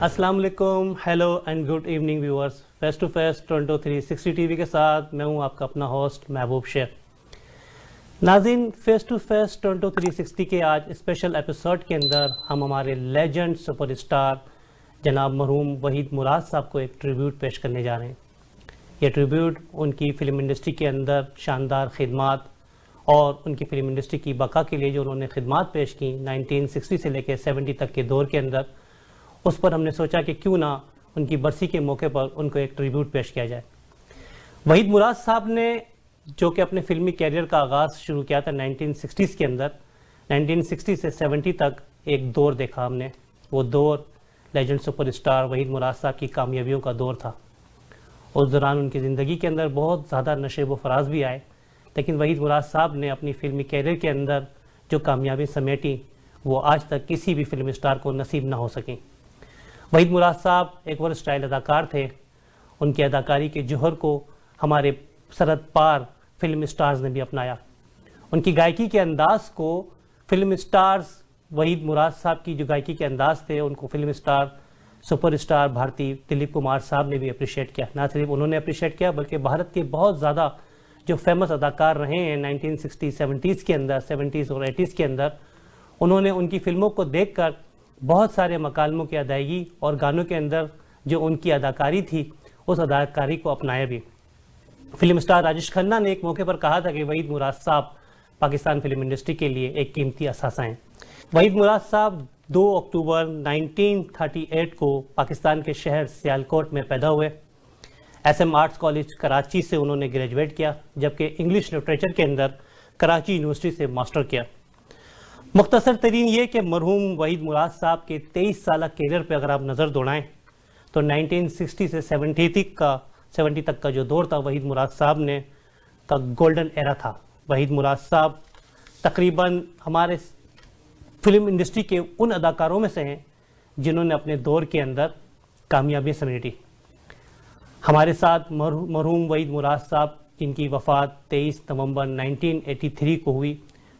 अस्सलाम वालेकुम, hello and good evening viewers. Face to face Toronto 360 TV के साथ मैं हूं आपका अपना होस्ट महबूब शेख। नाज़रीन, फेस टू फेस टोरंटो 360 के आज स्पेशल एपिसोड के अंदर हम हमारे लेजेंड सुपरस्टार जनाब मरहूम वहीद मुराद साहब को एक ट्रिब्यूट पेश करने जा रहे हैं। ये ट्रिब्यूट उनकी फ़िल्म इंडस्ट्री के अंदर शानदार खिदमात और उनकी फ़िल्म इंडस्ट्री की बका के लिए जो उन्होंने खिदमात पेश की 1960 से लेकर 70 तक के दौर के अंदर, उस पर हमने सोचा कि क्यों ना उनकी बरसी के मौके पर उनको एक ट्रिब्यूट पेश किया जाए। वहीद मुराद साहब ने जो कि अपने फिल्मी कैरियर का आगाज़ शुरू किया था 1960s के अंदर, 1960 से 70 तक एक दौर देखा हमने। वो दौर लेजेंड सुपरस्टार वहीद मुराद साहब की कामयाबियों का दौर था। उस दौरान उनकी ज़िंदगी के अंदर बहुत ज़्यादा नशे व फराज भी आए, लेकिन वहीद मुराद साहब ने अपनी फिल्मी कैरियर के अंदर जो कामयाबी समेटी वो आज तक किसी भी फिल्म स्टार को नसीब ना हो सकी। वहीद मुराद साहब एक वर्सटाइल अदाकार थे। उनकी अदाकारी के जौहर को हमारे सरहद पार फिल्म स्टार्स ने भी अपनाया। उनकी गायकी के अंदाज को फिल्म स्टार्स, वहीद मुराद साहब की जो गायकी के अंदाज थे उनको फिल्म स्टार सुपरस्टार भारतीय दिलीप कुमार साहब ने भी अप्रिशिएट किया। ना सिर्फ उन्होंने अप्रिशिएट किया बल्कि भारत के बहुत ज़्यादा जो फेमस अदाकार रहे हैं 1960s 70s के अंदर, 70s और 80s के अंदर, उन्होंने उनकी फ़िल्मों को देखकर बहुत सारे मकालमों की अदायगी और गानों के अंदर जो उनकी अदाकारी थी उस अदाकारी को अपनाया भी। फिल्म स्टार राजेश खन्ना ने एक मौके पर कहा था कि वहीद मुराद साहब पाकिस्तान फिल्म इंडस्ट्री के लिए एक कीमती असासा हैं। वहीद मुराद साहब 2 अक्टूबर 1938 को पाकिस्तान के शहर सियालकोट में पैदा हुए। SM आर्ट्स कॉलेज कराची से उन्होंने ग्रेजुएट किया, जबकि इंग्लिश लिटरेचर के अंदर कराची यूनिवर्सिटी से मास्टर किया। मुख्तसर तरीन ये कि मरहूम वहीद मुराद साहब के 23 साल कैरियर पर अगर आप नज़र दौड़ाएँ तो 1960 से 70 तक का जो दौर था वहीद मुराद साहब ने का गोल्डन एरा था। वहीद मुराद साहब तकरीबन हमारे फिल्म इंडस्ट्री के उन अदाकारों में से हैं जिन्होंने अपने दौर के अंदर कामयाबी समेटी। हमारे साथ मरहूम वहीद मुराद साहब जिनकी वफ़ात 23 नवंबर 1983 को हुई,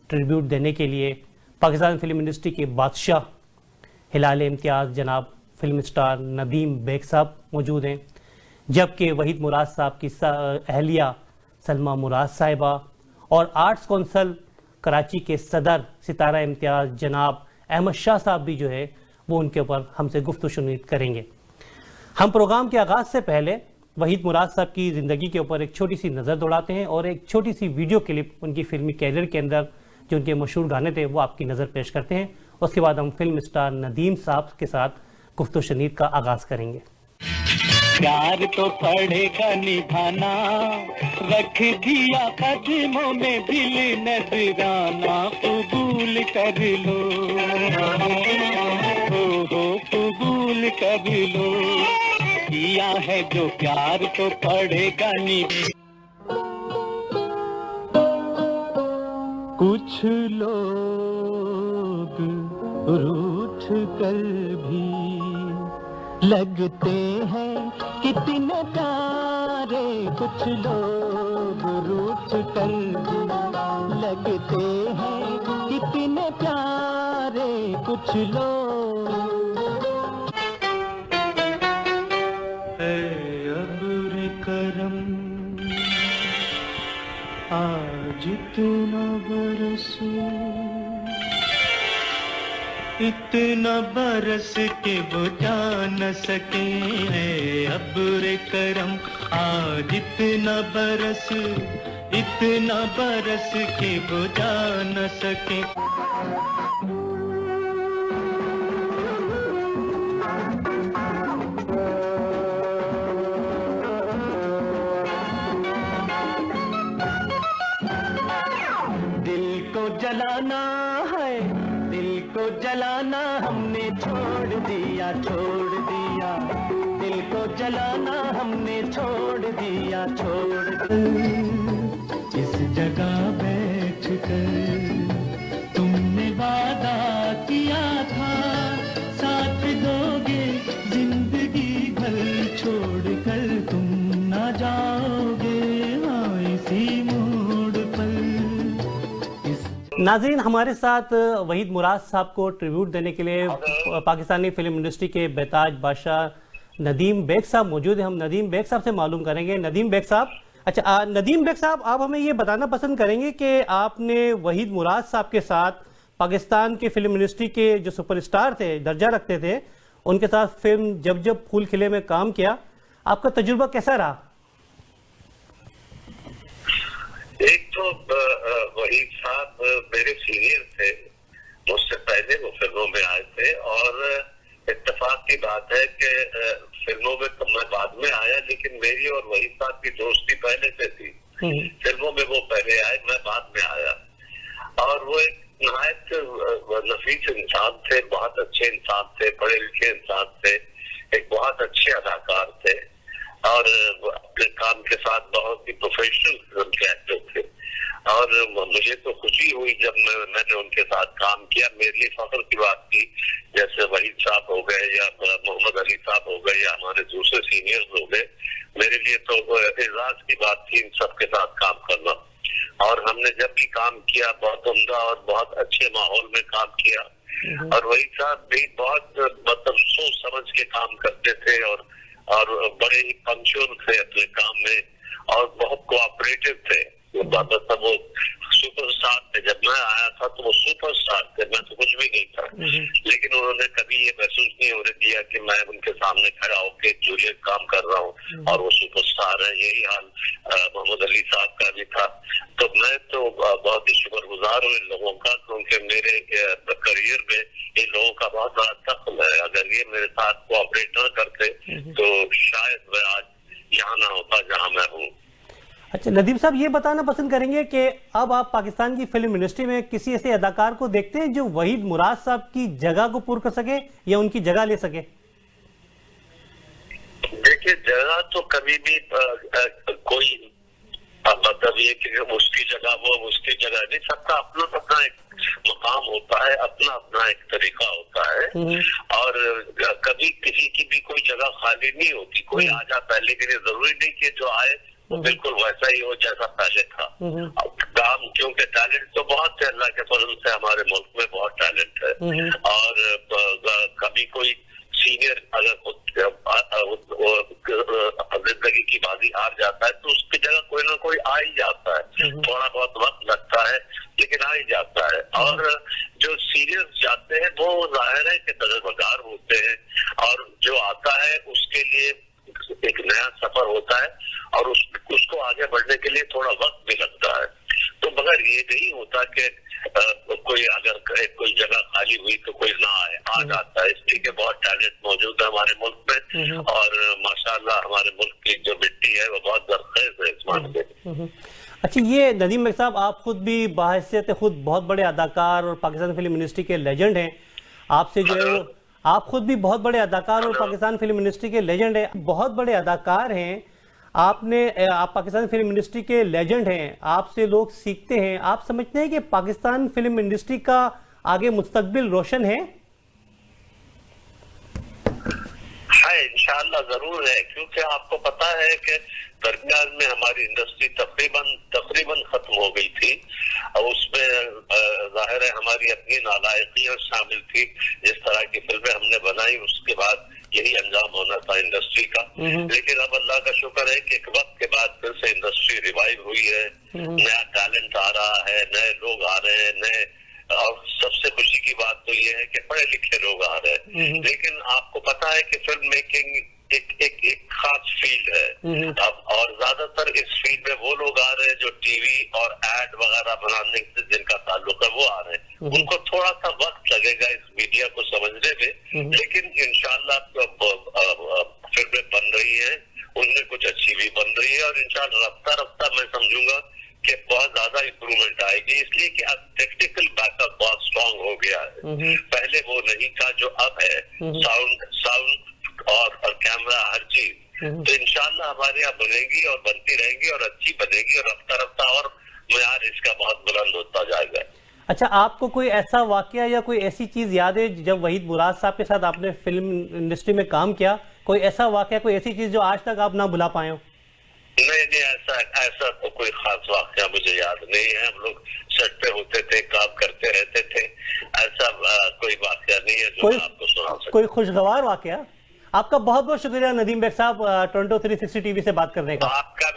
ट्रिब्यूट देने के लिए पाकिस्तान फिल्म इंडस्ट्री के बादशाह हिलाल इम्तियाज़ जनाब फिल्म स्टार नदीम बेग साहब मौजूद हैं, जबकि वहीद मुराद साहब की अहलिया सलमा मुराद साहिबा और आर्ट्स कौंसल कराची के सदर सितारा इम्तियाज़ जनाब अहमद शाह साहब भी जो है वो उनके ऊपर हमसे गुफ्तगू करेंगे। हम प्रोग्राम के आगाज़ से पहले वहीद मुराद साहब की ज़िंदगी के ऊपर एक छोटी सी नज़र दौड़ाते हैं और एक छोटी सी वीडियो क्लिप उनकी फिल्मी कैरियर के अंदर जो उनके मशहूर गाने थे वो आपकी नज़र पेश करते हैं। उसके बाद हम फिल्म स्टार नदीम साहब के साथ गुफ्तगू शनीद का आगाज़ करेंगे। प्यार तो पड़ेगा निभाना, रख दिया कदमों में दिल नजराना, कबूल कर लो, हो कबूल कर लो, किया है जो प्यार तो पड़ेगा निभाना। कुछ लोग रूठ कर भी लगते हैं कितने प्यारे, कुछ लोग रूठ कर लगते हैं कितने प्यारे, कुछ लोग अब्र करम आज इतना बरसो, इतना बरस के बुझा न सके, अब्र करम आज इतना बरस के बुझा न सके। दिल को जलाना है, दिल को जलाना हमने छोड़ दिया, दिल को जलाना हमने छोड़ दिया, इस जगह बैठ कर तुमने वादा किया था, साथ दोगे जिंदगी भर, छोड़ कर तुम ना जाओगे, हाँ इसी मोड़ पर। नाज़रीन, हमारे साथ वहीद मुराद साहब को ट्रिब्यूट देने के लिए पाकिस्तानी फिल्म इंडस्ट्री के बेताज बादशाह नदीम बेग साहब मौजूद हैं। हम नदीम बेग साहब से मालूम करेंगे। नदीम बेग साहब, अच्छा नदीम बेग साहब, आप हमें ये बताना पसंद करेंगे कि आपने वहीद मुराद साहब के साथ पाकिस्तान के फिल्म इंडस्ट्री के जो सुपरस्टार थे, दर्जा रखते थे, उनके साथ फिल्म जब जब फूल खिले में काम किया, आपका तजुर्बा कैसा रहा? एक तो वहीद साहब मेरे सीनियर थे, मुझसे पहले वो फिल्मों में आए थे, और इत्तेफाक की बात है कि फिल्मों में तो मैं बाद में आया, लेकिन मेरी और वहीद साहब की दोस्ती पहले से थी। फिल्मों में वो पहले आए, मैं बाद में आया। और वो एक नहायत नफीस इंसान थे, बहुत अच्छे इंसान थे, पढ़े लिखे इंसान थे, एक बहुत अच्छे अदाकार थे, और अपने काम के साथ बहुत ही प्रोफेशनल फिल्म के एक्टर थे। और मुझे तो खुशी हुई जब मैंने उनके साथ काम किया। मेरे लिए फख्र की बात थी, जैसे वहीद साहब हो गए या मोहम्मद अली साहब हो गए या हमारे दूसरे सीनियर्स हो गए, मेरे लिए तो एजाज की बात थी इन सबके साथ काम करना। और हमने जब भी काम किया बहुत उम्दा और बहुत अच्छे माहौल में काम किया। और वहीद साहब भी बहुत मतलब सोच समझ के काम करते थे, और बड़े ही पंक्चुअल थे अपने काम में, और बहुत कोऑपरेटिव थे। मतलब वो सुपरस्टार थे। जब मैं आया था तो वो सुपरस्टार थे, मैं तो कुछ भी नहीं था, लेकिन उन्होंने कभी ये महसूस नहीं होने दिया कि मैं उनके सामने खड़ा होकर जूलियट काम कर रहा हूँ और वो सुपरस्टार है। यही हाल मोहम्मद अली साहब का भी था। तो मैं तो बहुत ही शुक्रगुजार हूँ इन लोगों का, क्योंकि मेरे करियर में इन लोगों का बहुत बड़ा दखल है। अगर ये मेरे साथ कोऑपरेट न करते तो शायद मैं आज यहाँ ना होता जहाँ मैं हूँ। अच्छा नदीम साहब, ये बताना पसंद करेंगे कि अब आप पाकिस्तान की फिल्म इंडस्ट्री में किसी ऐसे अदाकार को देखते हैं जो वहीद मुराद साहब की जगह को पूर्ण कर सके या उनकी जगह ले सके? देखिए, जगह तो कभी भी कोई मतलब ये कि उसकी जगह वो उसकी जगह नहीं, सबका अपना अपना एक मकाम होता है, अपना अपना एक तरीका होता है। और कभी किसी की भी कोई जगह खाली नहीं होती। कोई आ जाता है, लेकिन ये जरूरी नहीं कि जो आए वो बिल्कुल वैसा ही हो जैसा पहले था। काम, क्योंकि टैलेंट तो बहुत है, अल्लाह के फजल से हमारे मुल्क में बहुत टैलेंट है। और कभी कोई सीनियर अगर जिंदगी की बाजी हार जाता है तो उसकी जगह कोई ना कोई आ ही जाता है। थोड़ा बहुत वक्त लगता है, लेकिन आ ही जाता है। और जो सीनियर्स जाते हैं वो जाहिर है कि तजुर्बेकार होते हैं, और जो आता है उसके लिए एक नया सफर होता है, और उसको आगे बढ़ने के लिए थोड़ा वक्त भी लगता है। तो मगर ये नहीं होता कि कोई अगर कोई जगह खाली हुई तो कोई ना आए, आ जाता है। इसलिए कि बहुत टैलेंट मौजूद है हमारे मुल्क में, और माशाल्लाह हमारे मुल्क की जो मिट्टी है वो बहुत जरखेज है इस मामले में। अच्छा, ये नदीम बेग साहब, आप खुद भी बाहैसियत खुद बहुत बड़े अदाकार और पाकिस्तान फिल्म इंडस्ट्री के लेजेंड हैं। आपसे जो है आप खुद भी बहुत बड़े अदाकार और पाकिस्तान फिल्म इंडस्ट्री के लेजेंड हैं, बहुत बड़े अदाकार हैं। आप पाकिस्तान फिल्म इंडस्ट्री के लेजेंड हैं, आपसे लोग सीखते हैं। आप समझते हैं कि पाकिस्तान फिल्म इंडस्ट्री का आगे मुस्तकबिल रोशन है? इंशाअल्लाह जरूर है, क्योंकि आपको पता है कि दरमियान में हमारी इंडस्ट्री तकरीबन खत्म हो गई थी, और उसमें जाहिर है हमारी अपनी नालायकियां शामिल थी। जिस तरह की फिल्में हमने बनाई उसके बाद यही अंजाम होना था इंडस्ट्री का। लेकिन अब अल्लाह का शुक्र है कि एक वक्त के बाद फिर से इंडस्ट्री रिवाइव हुई है, नया टैलेंट आ रहा है, नए लोग आ रहे हैं, नए, और सबसे खुशी की बात तो ये है कि पढ़े लिखे लोग आ रहे हैं। लेकिन आपको पता है कि फिल्म मेकिंग एक खास फील्ड है अब, और ज्यादातर इस फील्ड में वो लोग आ रहे हैं जो टीवी और एड वगैरह बनाने से जिनका ताल्लुक है वो आ रहे हैं। उनको थोड़ा सा वक्त लगेगा इस मीडिया को समझने में, लेकिन इंशाल्लाह फिल्में बन रही है, उनमें कुछ अच्छी भी बन रही है, और इंशाल्लाह रफ्ता रफ्ता मैं समझूंगा कि बहुत ज्यादा इम्प्रूवमेंट आएगी। इसलिए कि अब टेक्निकल बैकअप बहुत स्ट्रांग हो गया है, पहले वो नहीं था जो अब है। साउंड और कैमरा, हर चीज तो इंशाल्लाह हमारे यहाँ बनेगी और बनती रहेंगी और अच्छी बनेगी, और रफ्ता रफ्ता और मयार इसका बहुत बुलंद होता जाएगा। अच्छा, आपको कोई ऐसा वाकया या कोई ऐसी चीज याद है जब वहीद मुराद साहब के साथ आपने फिल्म इंडस्ट्री में काम किया, कोई ऐसा वाकया, कोई ऐसी चीज जो आज तक आप ना भुला पाए हो? नहीं, ऐसा तो कोई खास वाकया मुझे याद नहीं है। हम लोग सेट पे होते थे, काम तो मैं आपको सुना सकता कोई खुशगवार वाकया? आपका बहुत बहुत शुक्रिया नदीम बेग साहब, टोरंटो 360 टीवी से बात करने का। हूं। आपका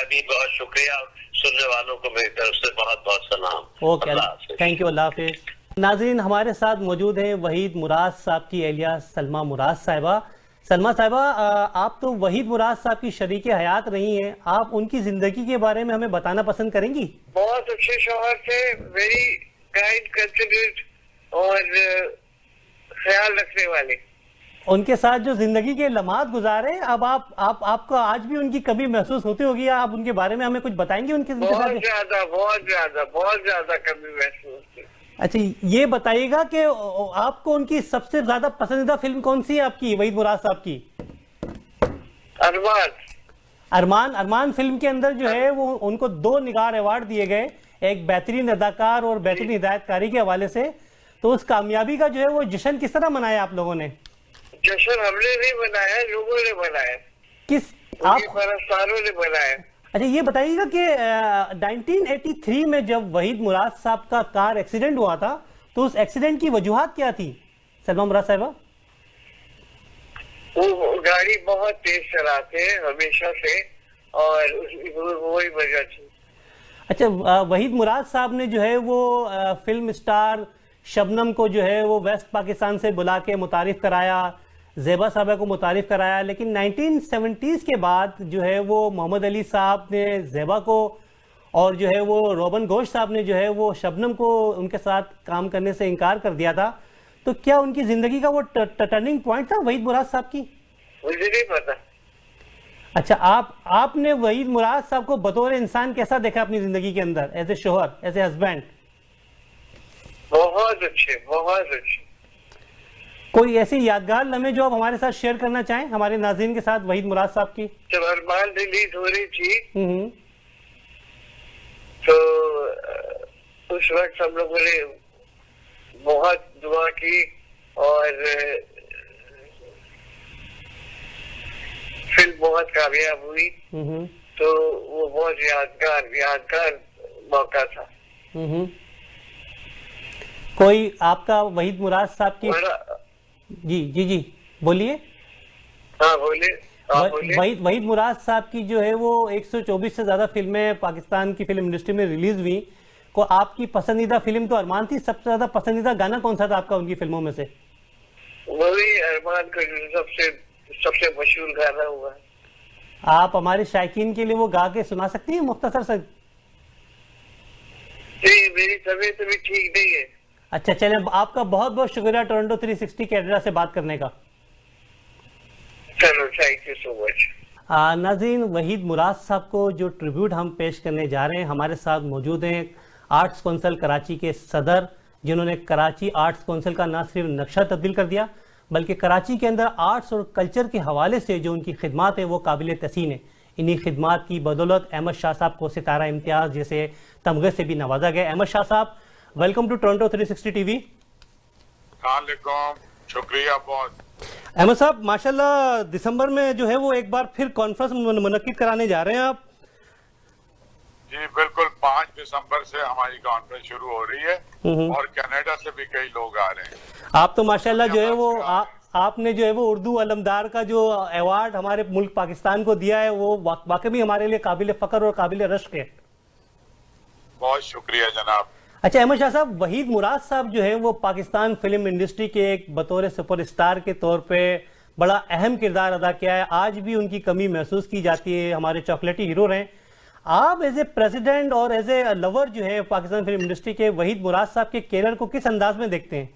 भी बहुत शुक्रिया, सुनने वालों को मेरी तरफ से बहुत बहुत सलाम। ओके, अल्लाह हाफिज। थैंक यू, अल्लाह हाफिज। नाज़रीन, हमारे साथ मौजूद हैं वहीद मुराद साहब की एलिया सलमा मुराद साहिबा। सलमा साहिबा, आप तो वहीद मुराद साहब की शरीक हयात रही हैं, आप उनकी जिंदगी के बारे में हमें बताना पसंद करेंगी? बहुत अच्छे शौहर थे, वेरी काइंड, कंसिडरेट और ख्याल रखने वाले। उनके साथ जो जिंदगी के लम्हात गुजारे, अब आपको आज भी उनकी कमी महसूस होती होगी, आप उनके बारे में हमें कुछ बताएंगे उनके साथ? बहुत ज्यादा कमी महसूस की। अच्छा, ये बताइएगा कि आपको उनकी सबसे ज्यादा पसंदीदा फिल्म कौन सी है आपकी, वहीद मुराद साहब की? अरमान फिल्म के अंदर जो है वो उनको 2 निगार अवार्ड दिए गए, एक बेहतरीन अदाकार और बेहतरीन हिदायतकारी के हवाले से। तो उस कामयाबी का जो है वो जश्न किस तरह मनाया आप लोगों ने? जश्न हमने नहीं बनाया, लोगों ने बनाया, किस आप परस्तारों ने बनाया। अच्छा, ये बताइएगा कि 1983 में जब वहीद मुराद साहब का कार एक्सीडेंट हुआ था, तो उस एक्सीडेंट की वजूहात क्या थी सलमा मुराद साहिबा? वो गाड़ी बहुत तेज चलाते हैं हमेशा से, और वही वजह थी। अच्छा, वहीद मुराद साहब ने जो है वो फिल्म स्टार शबनम को जो है वो वेस्ट पाकिस्तान से बुला के मुतारिफ कराया, ज़ेबा साहबा को मुतारिफ कराया, लेकिन 1970s के बाद जो है वो मोहम्मद अली साहब ने ज़ेबा को और जो है वो रोबन घोष साहब ने जो है वो शबनम को उनके साथ काम करने से इनकार कर दिया था। तो क्या उनकी ज़िंदगी का वो टर्निंग पॉइंट था वहीद मुराद साहब की? मुझे नहीं पता। अच्छा, आपने वहीद मुराद साहब को बतौर इंसान कैसा देखा अपनी ज़िंदगी के अंदर, एज ए शोहर, एज ए हस्बैंड? बहुत अच्छे, बहुत अच्छे। कोई ऐसी यादगार लम्हे जो आप हमारे साथ शेयर करना चाहें हमारे नाज़रीन के साथ वहीद मुराद साहब की? जब अरमान रिलीज हो रही थी तो उस वक्त हम लोगों ने बहुत दुआ की, और फिल्म बहुत कामयाब हुई। तो वो बहुत यादगार मौका था। कोई आपका वहीद मुराद साहब की? जी बोलिए। हाँ बोलिए। वहीद मुराद साहब की जो है वो 124 से ज्यादा फिल्में पाकिस्तान की फिल्म इंडस्ट्री में रिलीज हुई, को आपकी पसंदीदा फिल्म तो अरमान थी, सबसे ज्यादा पसंदीदा गाना कौन सा था आपका उनकी फिल्मों में से? वही अरमान का सबसे मशहूर गाना हुआ है। आप हमारे शायकीन के लिए वो गा के सुना सकती हैं मुख्तसर से? जी, मेरी तबीयत अभी ठीक नहीं है। अच्छा, चलें, आपका बहुत बहुत शुक्रिया टोरंटो 360 कैनेडा से बात करने का। चलो, थैंक यू सो मच। नाज़रीन, वहीद मुराद साहब को जो ट्रिब्यूट हम पेश करने जा रहे हैं, हमारे साथ मौजूद हैं आर्ट्स कौंसिल कराची के सदर, जिन्होंने कराची आर्ट्स कौंसिल का ना सिर्फ नक्शा तब्दील कर दिया, बल्कि कराची के अंदर आर्ट्स और कल्चर के हवाले से जो उनकी खिदमात है वो काबिल तहसीन है। इन्हीं खिदमात की बदौलत अहमद शाह साहब को सितारा इम्तियाज़ जैसे तमगे से भी नवाजा गया। अहमद शाह साहब, वेलकम टू टोरंटो 360 टीवी। शुक्रिया बहुत। अहमद साहब, माशाल्लाह दिसंबर में जो है वो एक बार फिर कॉन्फ्रेंस मुनक्किद कराने जा रहे हैं आप? जी बिल्कुल, 5 दिसंबर से हमारी कॉन्फ्रेंस शुरू हो रही है और कनाडा से भी कई लोग आ रहे हैं। आप तो माशाल्लाह जो है वो आपने जो है वो उर्दू अलमदार का जो अवार्ड हमारे मुल्क पाकिस्तान को दिया है, वो वाकई हमारे लिए काबिल फख्र और काबिल रश्क है। बहुत शुक्रिया जनाब। अच्छा अहमद शाह साहब, वहीद मुराद साहब जो है वो पाकिस्तान फिल्म इंडस्ट्री के एक बतौर सुपरस्टार के तौर पे बड़ा अहम किरदार अदा किया है। आज भी उनकी कमी महसूस की जाती है, हमारे चॉकलेटी हीरो रहे। आप एज ए प्रेसिडेंट और एज ए लवर जो है पाकिस्तान फिल्म इंडस्ट्री के, वहीद मुराद साहब के कैरियर को किस अंदाज में देखते हैं?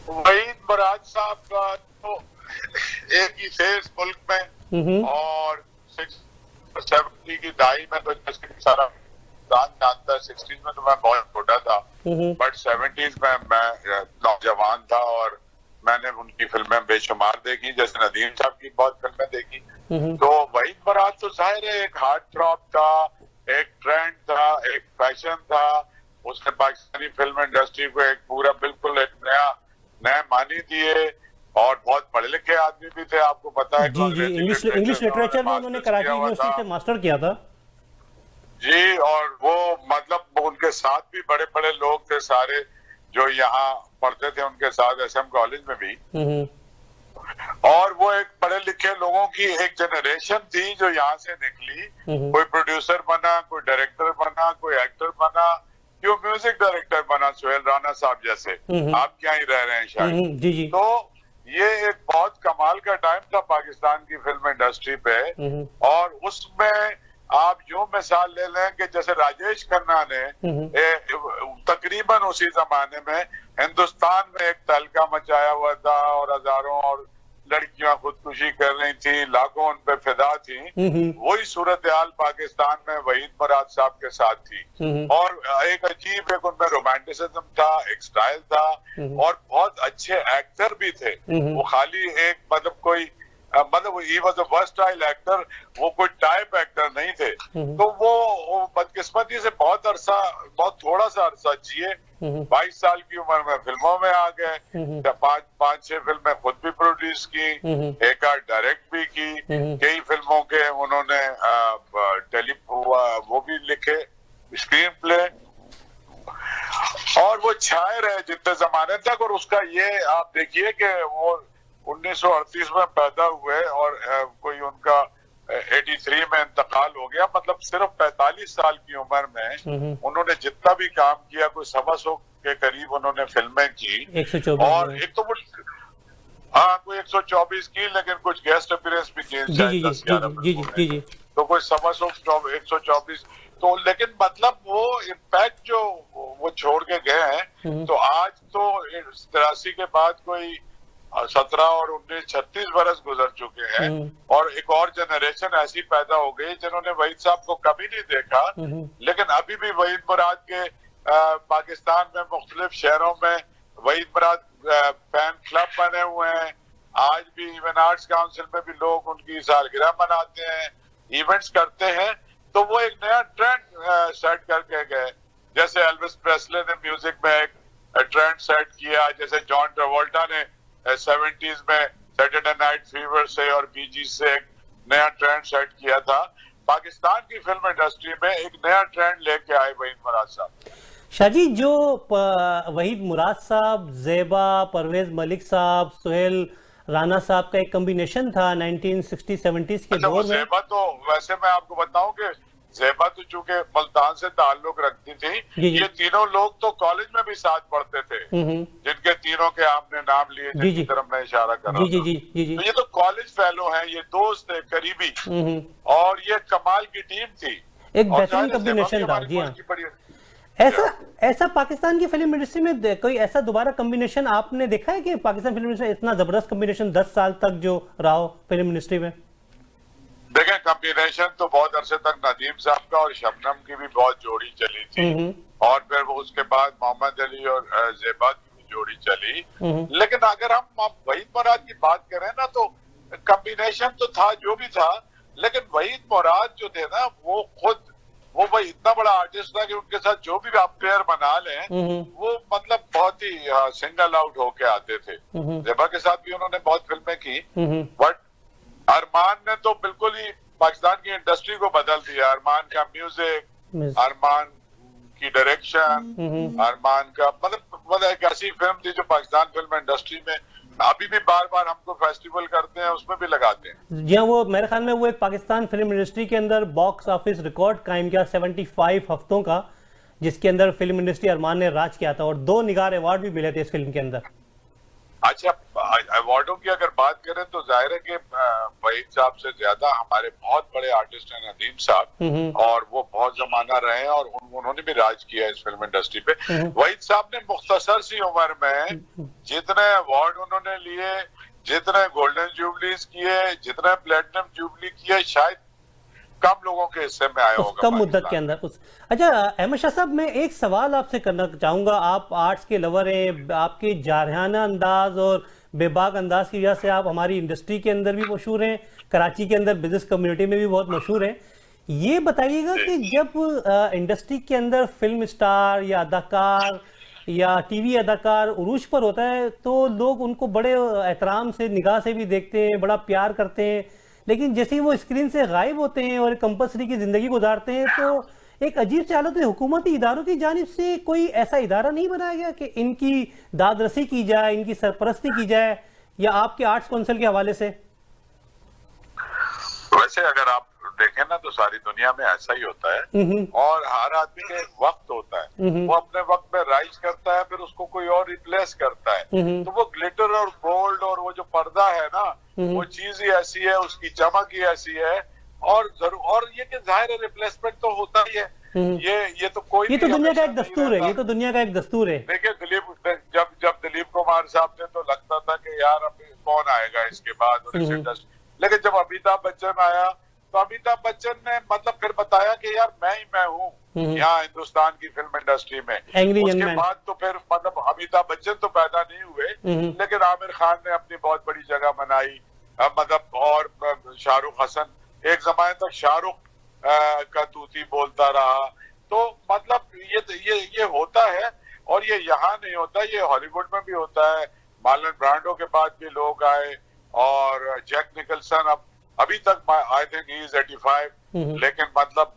वहीद मुराद साहब का तो एक ही थे इस मुल्क में, और 70 की दहाई में तो जैसे सारा जानता है, 60s में तो मैं बहुत छोटा था, बट 70s में मैं नौजवान था और मैंने उनकी फिल्में बेशुमार देखी, जैसे नदीम साहब की बहुत फिल्में देखी। तो वहीद मुराद तो जाहिर है एक हार्ट थ्रॉब था, एक ट्रेंड था, एक फैशन था। उसने पाकिस्तानी फिल्म इंडस्ट्री को एक पूरा बिल्कुल एक नया मानी दिए, और बहुत पढ़े लिखे आदमी भी थे, आपको पता है। जी, इंग्लिश लिटरेचर में उन्होंने कराची यूनिवर्सिटी से मास्टर किया था। जी, और वो मतलब उनके साथ भी बड़े बड़े लोग थे सारे जो यहाँ पढ़ते थे उनके साथ SM कॉलेज में भी, और वो एक पढ़े लिखे लोगों की एक जनरेशन थी जो यहाँ से निकली। कोई प्रोड्यूसर बना, कोई डायरेक्टर बना, कोई एक्टर बना, क्यों म्यूजिक डायरेक्टर बना, सुहेल राना साहब जैसे, आप क्या ही रह रहे हैं शायद। जी जी। तो ये एक बहुत कमाल का टाइम था पाकिस्तान की फिल्म इंडस्ट्री पे, और उसमें आप जो मिसाल ले लें कि जैसे राजेश खन्ना ने तकरीबन उसी जमाने में हिंदुस्तान में एक तहलका मचाया हुआ था, और हजारों और लड़कियां खुदकुशी कर रही थी, लाखों उन पे फिदा थी। वही सूरत हाल पाकिस्तान में वहीद मुराद साहब के साथ थी, और एक अजीब एक उनमें रोमांटिसिज्म था, एक स्टाइल था, और बहुत अच्छे एक्टर भी थे। वो खाली एक मतलब कोई मतलब he was a versatile actor, वो कोई टाइप एक्टर नहीं थे। तो वो बदकिस्मती से बहुत थोड़ा सा अरसा जिए, 22 साल की उम्र में फिल्मों में आ गए, 5-6 फिल्में खुद भी प्रोड्यूस की, एक आध डायरेक्ट भी की, कई फिल्मों के उन्होंने वो भी लिखे स्क्रीन प्ले, और वो छाए रहे जितने जमाने तक। और उसका ये आप देखिए कि वो 1938 में पैदा हुए और कोई उनका 83 में इंतकाल हो गया, मतलब सिर्फ 45 साल की उम्र में उन्होंने जितना भी काम किया, कोई 125 के करीब उन्होंने फिल्में की, 124 और एक तो वो कोई 124 की, लेकिन कुछ गेस्ट अपीयरेंस भी किए, जी। तो कोई 124 तो, लेकिन मतलब वो इम्पैक्ट जो वो छोड़ के गए हैं। तो आज तो 83 के बाद कोई 17 और 19 36 बरस गुजर चुके हैं, और एक और जनरेशन ऐसी पैदा हो गई जिन्होंने वहीद साहब को कभी नहीं देखा, लेकिन अभी भी वहीद मुराद के पाकिस्तान में मुख्तलिफ शहरों में वहीद मुराद फैन क्लब बने हुए हैं। आज भी इवन आर्ट्स काउंसिल में भी लोग उनकी सालगिरह मनाते हैं, इवेंट्स करते हैं। तो वो एक नया ट्रेंड सेट करके गए, जैसे एल्विस प्रेस्ले ने म्यूजिक में एक ट्रेंड सेट किया, जैसे जॉन ट्रेवोल्टा ने 70s में सैटरडे नाइट फीवर से और बीजी से एक नया ट्रेंड सेट किया था। पाकिस्तान की फिल्म इंडस्ट्री में एक नया ट्रेंड लेके आए वहीद मुराद साहब। शाहजी, जो वहीद मुराद साहब, ज़ेबा, परवेज मलिक साहब, सुहेल राना साहब का एक कॉम्बिनेशन था 1960-70s के दौर में। ज़ेबा तो वैसे मैं आपको बताऊं कि ज़ेबा तो चूंकि मुल्तान से ताल्लुक रखती थी, ये तीनों लोग तो कॉलेज में भी साथ पढ़ते थे, जिनके तीनों के आपने नाम लिए, जिनकी तरफ मैं इशारा कर रहा था। तो ये तो कॉलेज फेलो हैं, ये दोस्त थे करीबी, और ये कमाल की टीम थी, एक बेहतरीन कॉम्बिनेशन था। जी हाँ, ऐसा पाकिस्तान की फिल्म इंडस्ट्री में कोई ऐसा दोबारा कॉम्बिनेशन आपने देखा है कि पाकिस्तान फिल्म इंडस्ट्री इतना जबरदस्त कॉम्बिनेशन 10 साल तक जो रहा हो फिल्म इंडस्ट्री में? देखें, कॉम्बिनेशन तो बहुत अरसे तक नदीम साहब का और शबनम की भी बहुत जोड़ी चली थी, और फिर वो उसके बाद मोहम्मद अली और ज़ेबा की भी जोड़ी चली। लेकिन अगर हम वहीद मुराद की बात करें ना, तो कॉम्बिनेशन तो था जो भी था, लेकिन वहीद मुराद जो थे ना, वो भाई इतना बड़ा आर्टिस्ट था कि उनके साथ जो भी आप पेयर बना लें, वो मतलब बहुत ही सिंगल आउट होके आते थे। ज़ेबा के साथ भी उन्होंने बहुत फिल्में की, बट अरमान ने तो बिल्कुल ही पाकिस्तान की इंडस्ट्री को बदल दिया। अरमान का म्यूजिक, अरमान की डायरेक्शन, अरमान का मतलब एक ऐसी फिल्म थी जो पाकिस्तान फिल्म इंडस्ट्री में अभी भी बार बार हमको फेस्टिवल करते हैं, उसमें भी लगाते हैं। जी हाँ, वो मेरे ख्याल में वो एक पाकिस्तान फिल्म इंडस्ट्री के अंदर बॉक्स ऑफिस रिकॉर्ड कायम किया 75 हफ्तों का, जिसके अंदर फिल्म इंडस्ट्री अरमान ने राज किया था, और 2 निगार अवार्ड भी मिले थे इस फिल्म के अंदर। अच्छा, अवार्डों की अगर बात करें तो जाहिर है कि वहीद साहब से ज्यादा हमारे बहुत बड़े आर्टिस्ट हैं नदीम साहब, और वो बहुत जमाना रहे हैं, और उन्होंने भी राज किया इस फिल्म इंडस्ट्री पे। वहीद साहब ने मुख्तसर सी उम्र में जितने अवार्ड उन्होंने लिए, जितने गोल्डन जुबलीज किए, जितने प्लेटिनम जुबली किए, शायद कम लोगों के हिस्से में आया होगा कम मुद्दत के अंदर। अच्छा अहमद शाह साहब, मैं एक सवाल आपसे करना चाहूंगा। आप आर्ट्स के लवर हैं, आपके जारहाना अंदाज और बेबाक अंदाज की वजह से आप हमारी इंडस्ट्री के अंदर भी मशहूर हैं, कराची के अंदर बिजनेस कम्युनिटी में भी बहुत मशहूर हैं। ये बताइएगा कि जब इंडस्ट्री के अंदर फिल्म स्टार या अदाकार या टीवी अदाकार उरूज पर होता है, तो लोग उनको बड़े एहतराम से, निगाह से भी देखते हैं, बड़ा प्यार करते हैं, लेकिन जैसे ही वो स्क्रीन से गायब होते हैं और कंपल्सरी की जिंदगी गुजारते हैं, तो एक अजीब सी हालत है, हुकूमती इदारों की जानिब से कोई ऐसा इदारा नहीं बनाया गया कि इनकी दादरसी की जाए, इनकी सरपरस्ती की जाए, या आपके आर्ट्स काउंसिल के हवाले से? वैसे अगर आप देखें ना तो सारी दुनिया में ऐसा ही होता है, और हर आदमी का एक वक्त होता है, वो अपने वक्त में राइज करता है, फिर उसको कोई और रिप्लेस करता है। तो वो ग्लिटर और गोल्ड और वो जो पर्दा है ना, वो चीज ही ऐसी है, उसकी चमक ही ऐसी है, और ये कि जाहिर है रिप्लेसमेंट तो होता ही है। ये तो कोई, ये तो दुनिया का एक दस्तूर है, ये तो दुनिया का एक दस्तूर है। देखिए जब दिलीप कुमार साहब थे तो लगता था कि यार अब कौन आएगा इसके बाद, लेकिन जब अमिताभ बच्चन आया तो अमिताभ बच्चन ने मतलब फिर बताया कि यार मैं हूँ यहाँ हिंदुस्तान की फिल्म इंडस्ट्री में। उसके बाद तो फिर मतलब अमिताभ बच्चन तो पैदा नहीं हुए, लेकिन आमिर खान ने अपनी बहुत बड़ी जगह बनाई, मतलब और शाहरुख हसन, एक जमाने तक शाहरुख का तूती बोलता रहा। तो मतलब ये होता है, और ये यहाँ नहीं होता, ये हॉलीवुड में भी होता है। मार्लन ब्रांडो के बाद भी लोग आए, और जैक निकलसन अभी तक आई थिंक ही इज 85, लेकिन मतलब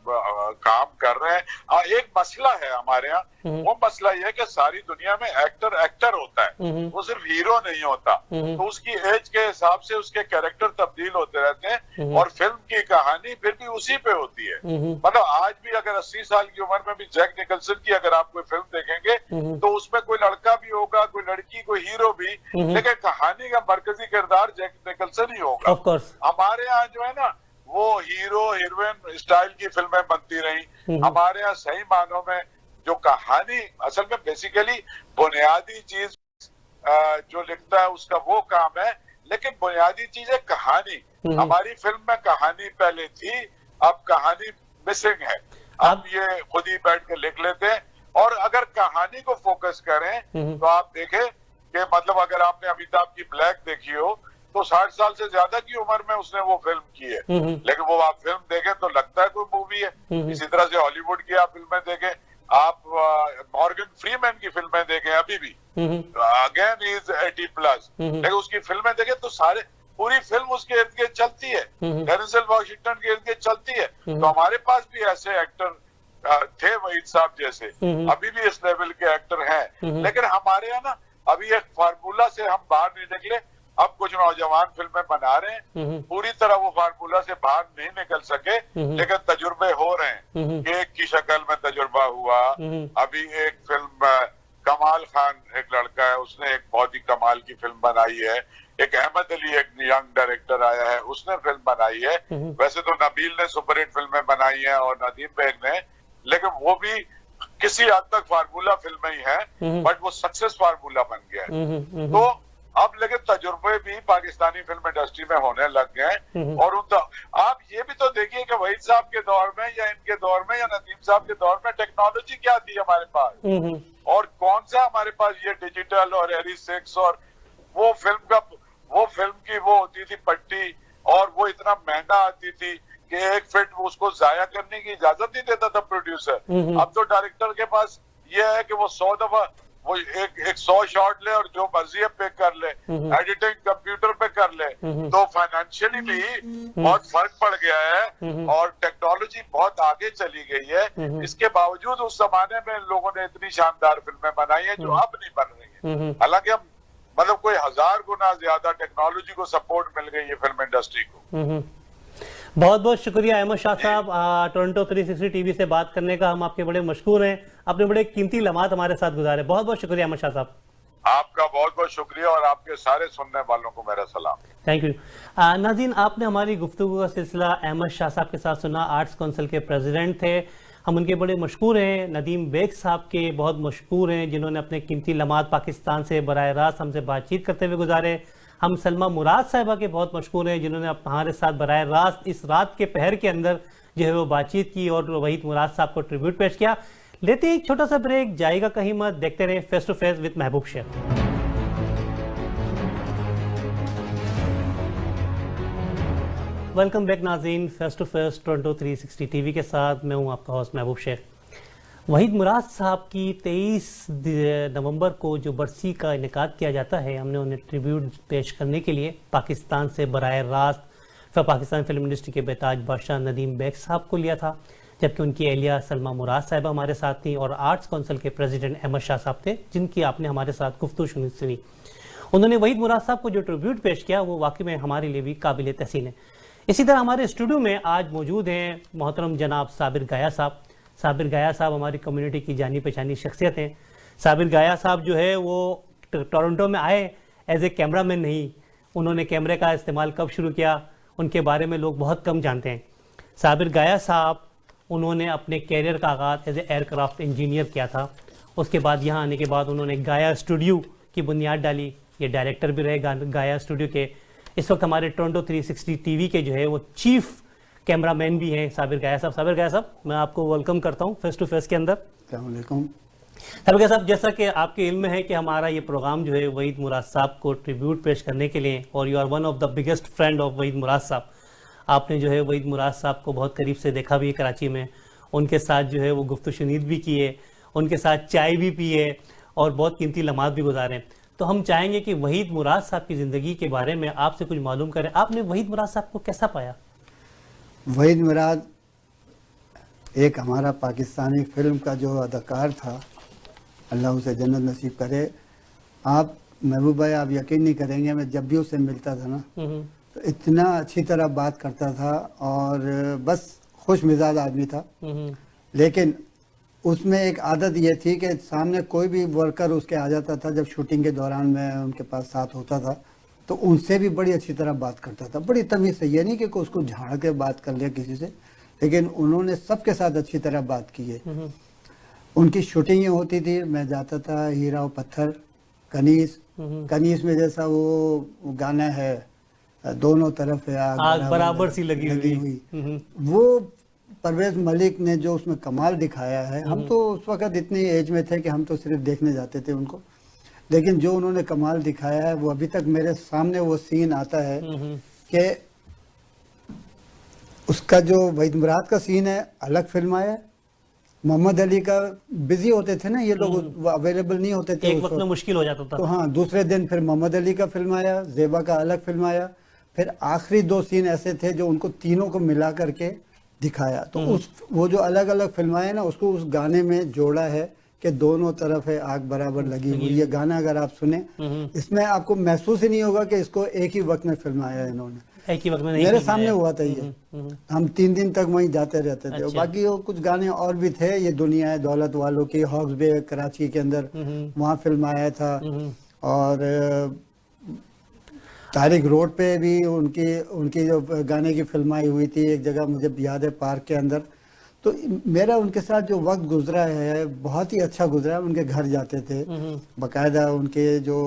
काम कर रहे हैं। एक मसला है हमारे यहाँ, वो मसला ये है कि सारी दुनिया में एक्टर होता है, वो सिर्फ हीरो नहीं होता। तो उसकी एज के हिसाब से उसके कैरेक्टर तब्दील होते रहते हैं, और फिल्म की कहानी फिर भी उसी पे होती है। मतलब आज भी अगर 80 साल की उम्र में भी जैक निकलसन की अगर आप कोई फिल्म देखेंगे तो उसमें कोई लड़का भी होगा, कोई लड़की, कोई हीरो भी, लेकिन कहानी का मरकजी किरदार जैक निकलसन ही होगा। हमारे यहाँ जो है ना, वो हीरो हीरोइन स्टाइल की फिल्में बनती रही। हमारे यहाँ सही मानों में जो कहानी, असल में बेसिकली बुनियादी चीज जो लिखता है उसका वो काम है, लेकिन बुनियादी चीज है कहानी। हमारी फिल्म में कहानी पहले थी, अब कहानी मिसिंग है। अब ये खुद ही बैठ के लिख लेते हैं, और अगर कहानी को फोकस करें तो आप देखें कि मतलब अगर आपने अमिताभ की ब्लैक देखी हो तो 60 साल से ज्यादा की उम्र में उसने वो फिल्म की है, लेकिन वो आप फिल्म देखें तो लगता है कोई मूवी है। इसी तरह से हॉलीवुड की आप फिल्में देखें, आप मॉर्गन फ्रीमैन की फिल्में देखें, अभी भी अगेन इज 80+, लेकिन उसकी फिल्में देखें तो पूरी फिल्म उसके इर्द गिर्द चलती है, डेनिसल वॉशिंगटन के इर्द गिर्द चलती है। तो हमारे पास भी ऐसे एक्टर थे, वहीद साहब जैसे, अभी भी इस लेवल के एक्टर हैं, लेकिन हमारे यहाँ ना अभी एक फार्मूला से हम बाहर नहीं निकले। अब कुछ नौजवान फिल्में बना रहे हैं, पूरी तरह वो फार्मूला से बाहर नहीं निकल सके, लेकिन तजुर्बे हो रहे हैं। एक की शक्ल में तजुर्बा हुआ, अभी एक फिल्म कमाल खान एक लड़का है, उसने एक बहुत ही कमाल की फिल्म बनाई है। एक अहमद अली एक यंग डायरेक्टर आया है, उसने फिल्म बनाई है। वैसे तो नबील ने सुपरहिट फिल्में बनाई है और नदीम बेग ने, लेकिन वो भी किसी हद तक फार्मूला फिल्में ही है, बट वो सक्सेस फार्मूला बन गया है। तो अब लेकिन तजुर्बे भी पाकिस्तानी फिल्म इंडस्ट्री में होने लग गए, और आप ये भी तो देखिए कि वहीद साहब के दौर में या इनके दौर में या नदीम साहब के दौर में टेक्नोलॉजी क्या थी हमारे पास, और कौन सा हमारे पास ये डिजिटल और एरी 6 और वो फिल्म की वो होती थी पट्टी, और वो इतना महंगा आती थी कि एक फिट उसको जाया करने की इजाजत नहीं देता था प्रोड्यूसर। अब तो डायरेक्टर के पास ये है कि वो 100 दफा वो एक 100 शॉट ले और जो मर्जी पे कर ले, एडिटिंग कंप्यूटर पे कर ले। तो फाइनेंशियली भी बहुत फर्क पड़ गया है, और टेक्नोलॉजी बहुत आगे चली गई है। इसके बावजूद उस जमाने में लोगों ने इतनी शानदार फिल्में बनाई है जो अब नहीं बन रही है। हालांकि अब मतलब कोई 1000 गुना ज्यादा टेक्नोलॉजी को सपोर्ट मिल गई है फिल्म इंडस्ट्री को। बहुत बहुत शुक्रिया अहमद शाह साहब, टोरंटो 360 टीवी से बात करने का। हम आपके बड़े मशहूर हैं, आपने बड़े कीमती लम्हात हमारे साथ गुजारे। बहुत बहुत शुक्रिया अहमद शाह साहब। आपका बहुत बहुत शुक्रिया, और आपके सारे सुनने वालों को मेरा सलाम। Thank you. नाज़रीन, आपने हमारी गुफ्तगू का सिलसिला अहमद शाह साहब के साथ सुना। आर्ट्स काउंसिल के प्रेसिडेंट थे, हम उनके बड़े मशहूर हैं। नदीम बेग साहब के बहुत मशहूर हैं, जिन्होंने अपने कीमती लम्हात पाकिस्तान से बराह रास्त हमसे बातचीत करते हुए गुजारे। हम सलमा मुराद साहिबा के बहुत मशहूर हैं, जिन्होंने हमारे साथ बराह रास्त इस रात के पहर के अंदर जो है वो बातचीत की और वहीद मुराद साहब को ट्रिब्यूट पेश किया। लेते ही एक छोटा सा ब्रेक, जाएगा कहीं मत, देखते रहे face to face with Mehboob Sheikh. Welcome back नाज़रीन, face to face Toronto 360 TV के साथ मैं हूं आपका होस्ट महबूब शेख। वहीद मुराद साहब की 23 नवंबर को जो बरसी का इनेकाद किया जाता है, हमने उन्हें ट्रिब्यूट पेश करने के लिए पाकिस्तान से बराह रास्त पाकिस्तान फिल्म इंडस्ट्री के बेताज बादशाह नदीम बेग साहब को लिया था। जबकि उनकी एहलिया सलमा मुराद साहिबा हमारे साथ थी और आर्ट्स काउंसिल के प्रेसिडेंट अहमद शाह साहब थे, जिनकी आपने हमारे साथ गुफ्तगू सुनी। उन्होंने वहीद मुराद साहब को जो ट्रिब्यूट पेश किया वो वाकई में हमारे लिए भी काबिल तहसीन है। इसी तरह हमारे स्टूडियो में आज मौजूद हैं मोहतरम जनाब साबिर गाया साहब। साबिर गाया साहब हमारी कम्युनिटी की जानी पहचानी शख्सियत हैं। साबिर गाया साहब जो है वो टोरंटो में आए एज ए कैमरामैन नहीं, उन्होंने कैमरे का इस्तेमाल कब शुरू किया उनके बारे में लोग बहुत कम जानते हैं। साबिर गाया साहब उन्होंने अपने कैरियर का आगाज़ एज ए एयरक्राफ्ट इंजीनियर किया था। उसके बाद यहाँ आने के बाद उन्होंने गाया स्टूडियो की बुनियाद डाली। ये डायरेक्टर भी रहे गाया स्टूडियो के। इस वक्त हमारे टोरंटो 360 टीवी के जो है वो चीफ कैमरामैन भी हैं साबिर गाया साहब। साबिर गाया साहब, मैं आपको वेलकम करता हूँ फेस टू फेस के अंदर। अस्सलाम वालेकुम। साबिर गाया साहब, जैसा कि आपके इल्म में है कि हमारा ये प्रोग्राम जो है वहीद मुराद साहब को ट्रिब्यूट पेश करने के लिए, और you are one of the biggest friend of Waheed Murad साहब। आपने जो है वहीद मुराद साहब को बहुत करीब से देखा भी है कराची में, उनके साथ जो है वो गुफ्तगू शुनीद भी की है, उनके साथ चाय भी पी है और बहुत कीमती लम्हात भी गुजारे। तो हम चाहेंगे कि वहीद मुराद साहब की ज़िंदगी के बारे में आपसे कुछ मालूम करें। आपने वहीद मुराद साहब को कैसा पाया? वहीद मुराद एक हमारा पाकिस्तानी फिल्म का जो अदाकार था, अल्लाह उसे जन्नत नसीब करे। आप महबूब भाई, आप यकीन नहीं करेंगे, मैं जब भी उससे मिलता था ना तो इतना अच्छी तरह बात करता था और बस खुश मिजाज आदमी था। लेकिन उसमें एक आदत ये थी कि सामने कोई भी वर्कर उसके आ जाता था, जब शूटिंग के दौरान मैं उनके पास साथ होता था, तो उनसे भी बड़ी अच्छी तरह बात करता था, बड़ी तमीज़ से। ये नहीं कि उसको झाड़ के बात कर लिया किसी से, लेकिन उन्होंने सबके साथ अच्छी तरह बात की है। उनकी शूटिंगें होती थी, मैं जाता था हीरा और पत्थर, कनीस में जैसा वो गाना है दोनों तरफ है आग बराबर सी लगी हुई, वो परवेज मलिक ने जो उसमें कमाल दिखाया है। हम तो उस वक्त इतनी एज में थे कि हम तो सिर्फ देखने जाते थे उनको, लेकिन जो उन्होंने कमाल दिखाया है वो अभी तक मेरे सामने वो सीन आता है कि उसका जो वहीद मुराद का सीन है अलग फिल्म आया, मोहम्मद अली का बिजी होते थे ना ये लोग, वो अवेलेबल नहीं होते थे, एक वक्त में मुश्किल हो जाता था। तो हाँ, दूसरे दिन फिर मोहम्मद अली का फिल्म आया, ज़ेबा का अलग फिल्म आया, फिर आखिरी 2 सीन ऐसे थे जो उनको तीनों को मिला करके दिखाया। तो उस वो जो अलग अलग फिल्म आए ना, उसको उस गाने में जोड़ा है कि दोनों तरफ है आग बराबर लगी हुई। ये गाना अगर आप सुने, इसमें आपको महसूस ही नहीं होगा कि इसको एक ही वक्त में फिल्म आया इन्होंने, एक ही वक्त में नहीं, मेरे सामने हुआ था ये। हम 3 दिन तक वहीं जाते रहते थे। अच्छा। बाकी वो कुछ गाने और भी थे, ये दुनिया है दौलत वालों की, हॉक्स बे कराची के अंदर, वहाँ फिल्म आया था। और तारिक रोड पे भी उनकी जो गाने की फिल्म आई हुई थी एक जगह, मुझे याद है पार्क के अंदर। तो मेरा उनके साथ जो वक्त गुजरा है बहुत ही अच्छा गुजरा है। उनके घर जाते थे, बाकायदा उनके जो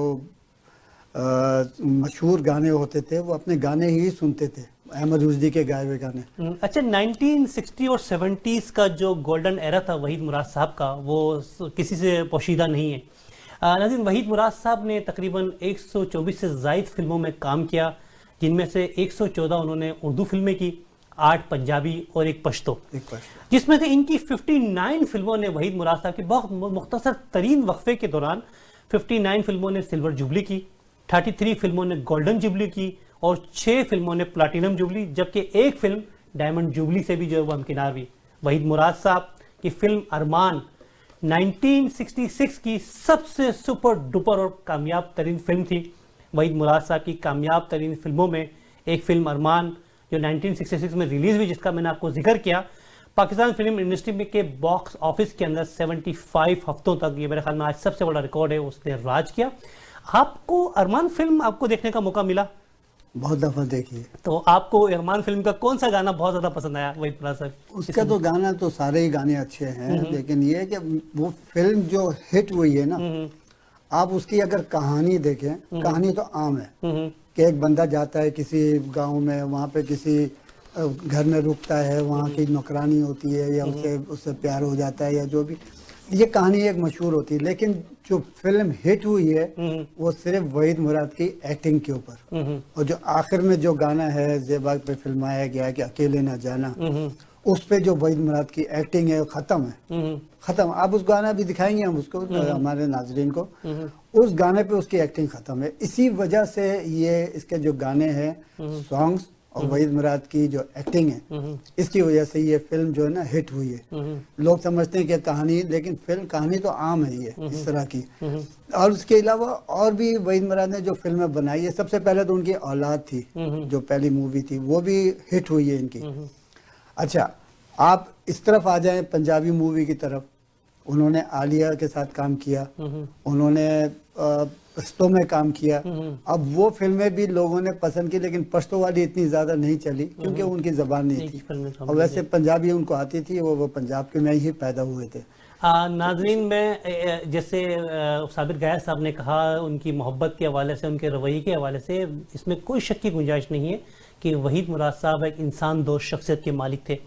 मशहूर गाने होते थे वो अपने गाने ही सुनते थे, अहमद रुश्दी के गाए हुए गाने। अच्छा, 1960 और 70s का जो गोल्डन एरा था वहीद मुराद साहब का, वो किसी से पोशीदा नहीं है। नाज़रीन, वहीद मुराद साहब ने तकरीबन 124 से ज़ायद फिल्मों में काम किया, जिनमें से 114 उन्होंने उर्दू फिल्में की, 8 पंजाबी और 1 पश्तो, जिसमें से इनकी 59 फिल्मों ने वहीद मुराद साहब की बहुत मुख्तसर तरीन वक्फे के दौरान 59 फिल्मों ने सिल्वर जुबली की, 33 फिल्मों ने गोल्डन जुबली की और 6 फिल्मों ने प्लाटिनम जुबली, जबकि 1 फिल्म डायमंड जुबली से भी जो है वो हमकिनार हुई। वहीद मुराद साहब की फिल्म अरमान 1966 की सबसे सुपर डुपर और कामयाब तरीन फिल्म थी। वहीद मुराद साहब की कामयाब तरीन फिल्मों में एक फिल्म अरमान जो 1966 में रिलीज़ हुई, जिसका मैंने आपको जिक्र किया, पाकिस्तान फिल्म इंडस्ट्री में के बॉक्स ऑफिस के अंदर 75 हफ्तों तक, ये मेरे ख्याल में आज सबसे बड़ा रिकॉर्ड है, उसने राज किया। आपको अरमान फिल्म आपको देखने का मौका मिला? बहुत दफा देखी है। तो आपको अरमान फिल्म का कौन सा गाना बहुत ज्यादा पसंद आया वहीद मुराद साहब? उसका तो गाना तो सारे ही गाने अच्छे हैं, लेकिन ये कि वो फिल्म जो हिट हुई है ना, आप उसकी अगर कहानी देखें, कहानी तो आम है कि एक बंदा जाता है किसी गांव में, वहाँ पे किसी घर में रुकता है, वहाँ की नौकरानी होती है या उससे प्यार हो जाता है या जो भी, ये कहानी एक मशहूर होती है। लेकिन जो फिल्म हिट हुई है वो सिर्फ वहीद मुराद की एक्टिंग के ऊपर, और जो आखिर में जो गाना है ज़ेबा पे फिल्माया गया कि अकेले ना जाना, उस पे जो वहीद मुराद की एक्टिंग है खत्म है, खत्म। आप उस गाना भी दिखाएंगे हम उसको हमारे नाजरीन को, उस गाने पे उसकी एक्टिंग खत्म है। इसी वजह से ये इसके जो गाने हैं सॉन्ग्स और वहीद मुराद की जो एक्टिंग है इसकी वजह से ये फिल्म जो है ना हिट हुई है। लोग समझते हैं कि कहानी, लेकिन फिल्म कहानी तो आम है ये इस तरह की। और उसके अलावा और भी वहीद मुराद ने जो फिल्में बनाई है, सबसे पहले तो उनकी औलाद थी जो पहली मूवी थी, वो भी हिट हुई है इनकी। अच्छा, आप इस तरफ आ जाएं पंजाबी मूवी की तरफ, उन्होंने आलिया के साथ काम किया, उन्होंने पश्तो में काम किया। अब वो फिल्में भी लोगों ने पसंद की, लेकिन पश्तो वाली इतनी ज्यादा नहीं चली क्योंकि उनकी जबान नहीं थी, और वैसे पंजाबी उनको आती थी, वो पंजाब के में ही पैदा हुए थे। नाजरीन, में जैसे साबिर गया साहब ने कहा, उनकी मोहब्बत के हवाले से, उनके रवैये के हवाले से, इसमें कोई शक की गुंजाइश नहीं है कि वहीद मुराद साहब एक इंसान दोस्त शख्सियत के मालिक थे।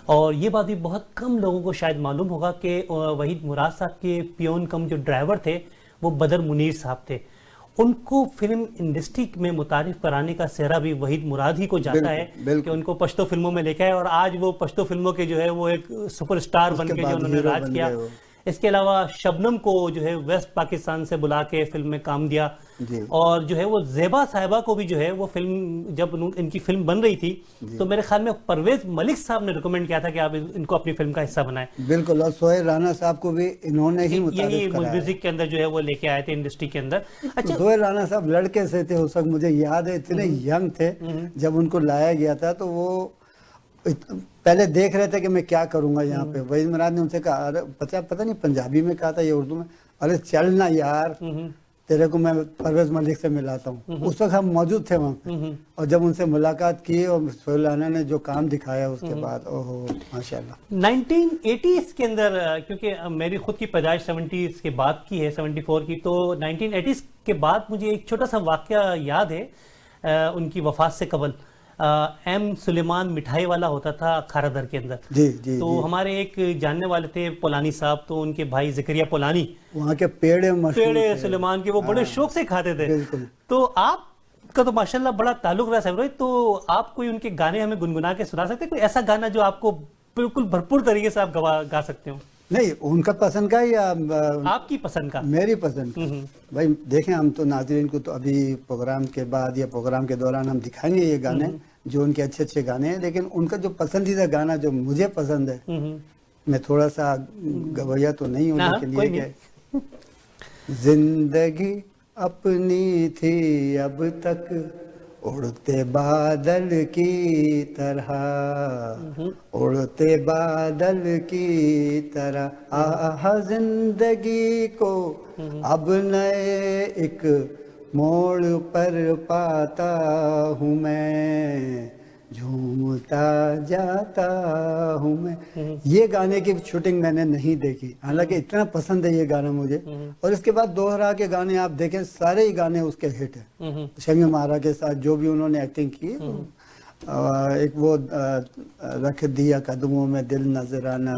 और ये बात भी बहुत कम लोगों को शायद मालूम होगा कि वहीद मुराद साहब के पियोन कम जो ड्राइवर थे वो बदर मुनीर साहब थे। उनको फिल्म इंडस्ट्री में मुतारिफ कराने का सेहरा भी वहीद मुराद ही को जाता है कि उनको पश्तो फिल्मों में लेके आए, और आज वो पश्तो फिल्मों के जो है वो एक सुपरस्टार बन के जो उन्होंने राज किया। इसके अलावा शबनम को जो है वेस्ट पाकिस्तान से बुला के फिल्म में काम दिया, और जो है वो ज़ेबा साहिबा को भी जो है वो फिल्म, जब इनकी फिल्म बन रही थी तो मेरे ख्याल में परवेज मलिक साहब ने रिकमेंड किया था कि आप इनको अपनी फिल्म का हिस्सा बनाएं। बिल्कुल, और सोहेल राना साहब को भी इन्होंने ही यही म्यूजिक के अंदर जो है वो लेके आए थे इंडस्ट्री के अंदर। अच्छा, सोहेल राना साहब लड़के से थे उस वक्त, मुझे याद है, इतने यंग थे जब उनको लाया गया था, तो वो पहले देख रहे थे कि मैं क्या करूंगा यहाँ पे। वहीद मुराद ने उनसे कहा, अरे पता नहीं पंजाबी में कहा था या उर्दू में, अरे चल ना यार, तेरे को मैं परवेज मलिक से मिलाता हूँ। उस वक्त हम मौजूद थे वहाँ पे, और जब उनसे मुलाकात की और सोहेल राना ने जो काम दिखाया उसके बाद, ओहो माशाल्लाह। 1980s के अंदर, क्योंकि मेरी खुद की पैदाइश 70s के बाद की है, 74 की, तो 1980s के बाद मुझे एक छोटा सा वाकया याद है उनकी वफात से कबल। एम सुलेमान मिठाई वाला होता था खारादर के अंदर, तो हमारे एक जानने वाले थे पोलानी साहब, तो उनके भाई जिक्रिया पोलानी, वहाँ के पेड़े सुलेमान के वो बड़े शौक से खाते थे। तो आपका तो माशाल्लाह बड़ा ताल्लुक रहा साहब, तो आप कोई उनके गाने हमें गुनगुना के सुना सकते हैं? कोई ऐसा गाना जो आपको बिल्कुल भरपूर तरीके से आप गा सकते हो? नहीं, उनका पसंद का या आपकी पसंद का? मेरी पसंद का। भाई देखें, हम तो नाज़रीन को तो अभी प्रोग्राम के बाद या प्रोग्राम के दौरान हम दिखाएंगे ये गाने जो उनके अच्छे अच्छे गाने हैं, लेकिन उनका जो पसंदीदा गाना जो मुझे पसंद है, मैं थोड़ा सा गवैया तो नहीं हूँ, लेकिन ये कि जिंदगी अपनी थी अब तक उड़ते बादल की तरह, उड़ते बादल की तरह, आहा जिंदगी को अब नए एक मोड़ पर पाता हूँ मैं, झूमता जाता हूँ मैं। ये गाने की शूटिंग मैंने नहीं देखी, हालांकि इतना पसंद है ये गाना मुझे। और इसके बाद दोहरा के गाने आप देखें, सारे ही गाने उसके हिट हैं। शमी मारा के साथ जो भी उन्होंने एक्टिंग की, एक वो रख दिया कदमों में दिल नजराना,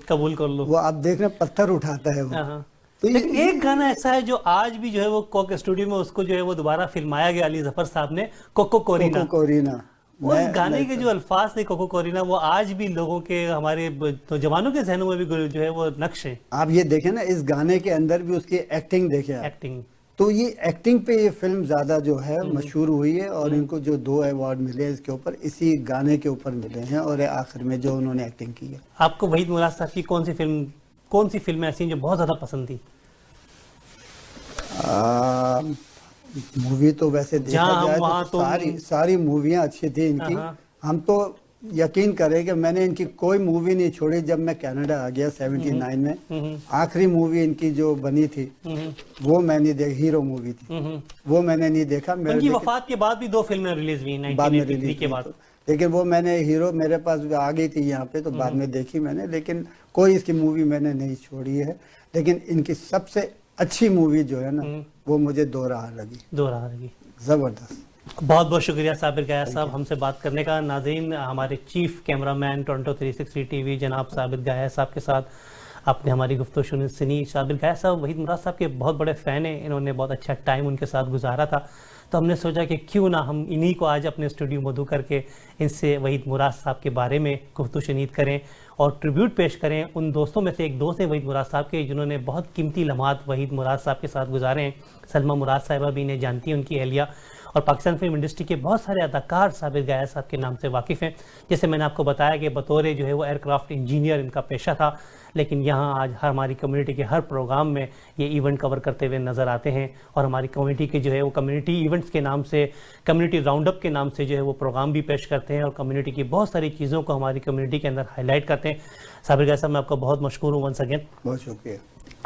कबूल कर लो, वो आप देख रहे पत्थर उठाता है वो। तो लेकिन एक गाना ऐसा है जो आज भी जो है वो कोक स्टूडियो में उसको जो है वो दोबारा फिल्माया गया अली जफर साहब ने, कोको कोरीना। उस गाने के जो अल्फाज थे कोको कोरीना, वो आज भी लोगों के, हमारे तो जवानों के जहनों में भी जो है वो नक्श है। आप ये देखें ना, इस गाने के अंदर भी उसकी एक्टिंग देखें, एक्टिंग, तो ये एक्टिंग पे ये फिल्म ज्यादा जो है मशहूर हुई है, और इनको जो 2 अवार्ड मिले हैं इसके ऊपर, इसी गाने के ऊपर मिले हैं, और आखिर में जो उन्होंने एक्टिंग की है। आपको वहीद मुराद साहब की कौन सी फिल्में ऐसी जो बहुत ज्यादा पसंद थी? मूवी तो वैसे देखा जाए तो सारी मूवियां अच्छी थी इनकी। हम तो यकीन करें कि मैंने इनकी कोई मूवी नहीं छोड़ी जब मैं कनाडा आ गया 79 में। आखिरी मूवी इनकी जो बनी थी वो मैंने देखी, हीरो मूवी थी, वो मैंने नहीं देखा। उनकी वफात के बाद भी 2 फिल्में रिलीज हुई 1983 के बाद, लेकिन वो मैंने हीरो मेरे पास आ गई थी यहाँ पे, तो बाद में देखी मैंने, लेकिन कोई इसकी मूवी मैंने नहीं छोड़ी है। लेकिन इनकी सबसे अच्छी मूवी जो है ना, वो मुझे दो राह लगी, जबरदस्त। बहुत बहुत शुक्रिया साबिर गया साहब हमसे बात करने का। नाज़रीन, हमारे चीफ कैमरामैन टोरंटो 360 टीवी जनाब साबिर गया साहब के साथ आपने हमारी गुफ्तगू सुनी। शाबिर गाय साहब वहीद मुराद साहब के बहुत बड़े फ़ैन हैं, इन्होंने बहुत अच्छा टाइम उनके साथ गुजारा था, तो हमने सोचा कि क्यों ना हम इन्हीं को आज अपने स्टूडियो मधु करके इनसे वहीद मुराद साहब के बारे में गुफ्तगू शुनीद करें और ट्रिब्यूट पेश करें। उन दोस्तों में से एक दोस्त हैं वहीद मुराद साहब के, जिन्होंने बहुत कीमती लम्हात वहीद मुराद साहब के साथ गुजारे हैं। सलमा मुराद साहिबा भी इन्हें जानती हैं, उनकी अहलिया, और पाकिस्तान फिल्म इंडस्ट्री के बहुत सारे अदाकार साबिर गाया साहब के नाम से वाकिफ़ हैं। जैसे मैंने आपको बताया कि बतौर जो है वो एयरक्राफ्ट इंजीनियर इनका पेशा था, लेकिन यहाँ आज हमारी कम्युनिटी के हर प्रोग्राम में ये इवेंट कवर करते हुए नज़र आते हैं, और हमारी कम्युनिटी के जो है वो कम्युनिटी इवेंट्स के नाम से, कम्युनिटी राउंडअप के नाम से जो है वो प्रोग्राम भी पेश करते हैं, और कम्युनिटी की बहुत सारी चीज़ों को हमारी कम्युनिटी के अंदर हाईलाइट करते हैं। साबिर गाया साहब, मैं आपका बहुत मशकूर हूँ वंस अगेन। बहुत शुक्रिया।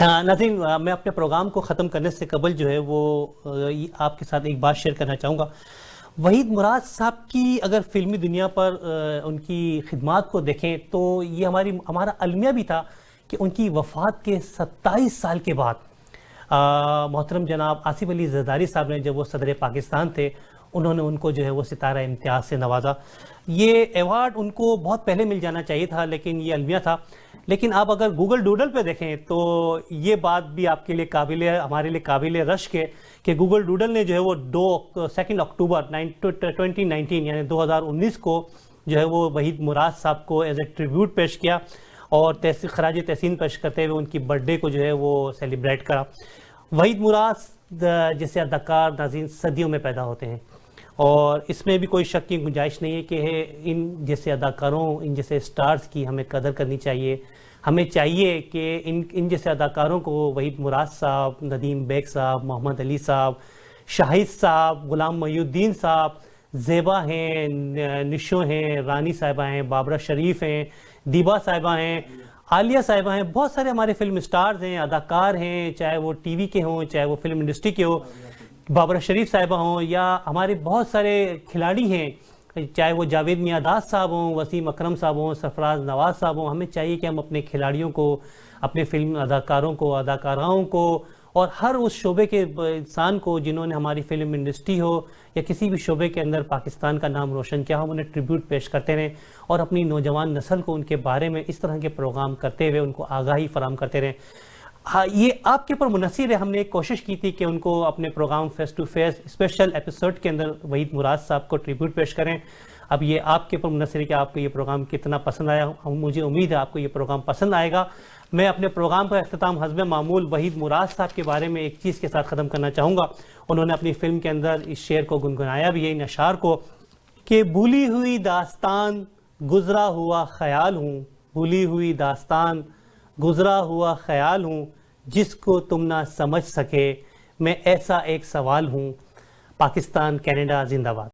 नाज़रीन, मैं अपने प्रोग्राम को ख़त्म करने से कबल जो है वो आपके साथ एक बात शेयर करना चाहूँगा। वहीद मुराद साहब की अगर फिल्मी दुनिया पर उनकी खिदमात को देखें तो ये हमारा अलमिया भी था कि उनकी वफ़ात के 27 साल के बाद मोहतरम जनाब आसिफ अली जरदारी साहब ने, जब वो सदर पाकिस्तान थे, उन्होंने उनको जो है वो सितारा इम्तियाज़ से नवाजा। ये अवार्ड उनको बहुत पहले मिल जाना चाहिए था, लेकिन ये अलमिया था। लेकिन आप अगर गूगल डूडल पे देखें तो ये बात भी आपके लिए हमारे लिए काबिल रश्क है कि गूगल डूडल ने जो है वो 2 अक्टूबर 2019 यानी 2019 को जो है वो वहीद मुराद साहब को एज ए ट्रिब्यूट पेश किया और खराज तहसीन पेश करते हुए उनकी बर्थडे को जो है वो सेलिब्रेट करा। वहीद मुराद जैसे अदाकार नाज़रीन सदियों में पैदा होते हैं, और इसमें भी कोई शक की गुंजाइश नहीं है कि इन जैसे अदाकारों, इन जैसे स्टार्स की हमें कदर करनी चाहिए। हमें चाहिए कि इन जैसे अदाकारों को वहीद मुराद साहब, नदीम बेग साहब, मोहम्मद अली साहब, शाहिद साहब, गुलाम मोहिउद्दीन साहब, ज़ेबा हैं, निशो हैं, रानी साहिबा हैं, बाबरा शरीफ हैं, दीबा साहिबा हैं, आलिया साहिबा हैं, बहुत सारे हमारे फिल्म स्टार्स हैं, अदाकार हैं, चाहे वो टीवी के हों, चाहे वो फिल्म इंडस्ट्री के हो, बाबरा शरीफ साहिबा हों, या हमारे बहुत सारे खिलाड़ी हैं, चाहे वो जावेद मियादाद साहब हों, वसीम अकरम साहब हों, सरफराज नवाज साहब हों। हमें चाहिए कि हम अपने खिलाड़ियों को, अपने फिल्म अदाकारों को, अदाकाराओं को, और हर उस शोबे के इंसान को जिन्होंने हमारी फिल्म इंडस्ट्री हो या किसी भी शोबे के अंदर पाकिस्तान का नाम रोशन किया, हम उन्हें ट्रिब्यूट पेश करते रहें और अपनी नौजवान नस्ल को उनके बारे में इस तरह के प्रोग्राम करते हुए उनको आगाही फराम करते रहें। हाँ, ये आपके ऊपर मुनसिर है। हमने एक कोशिश की थी कि उनको अपने programme face to face special episode के अंदर वहीद मुराद साहब को ट्रिब्यूट पेश करें। अब ये आपके ऊपर मुनसिर है कि आपको ये प्रोग्राम कितना पसंद आया। मुझे उम्मीद है आपको ये प्रोग्राम पसंद आएगा। मैं अपने प्रोग्राम का अख्ताम हस्बे मामूल वहीद मुराद साहब के बारे में एक चीज़ के साथ ख़त्म करना चाहूँगा। उन्होंने अपनी फ़िल्म के अंदर इस शेर को गुनगुनाया भी है, इन अशार को, कि भूली हुई दास्तान गुज़रा हुआ ख़याल हूँ, भूली हुई दास्तान गुज़रा हुआ ख़याल हूँ, जिसको तुम ना समझ सके मैं ऐसा एक सवाल हूँ। पाकिस्तान, कनाडा, जिंदाबाद।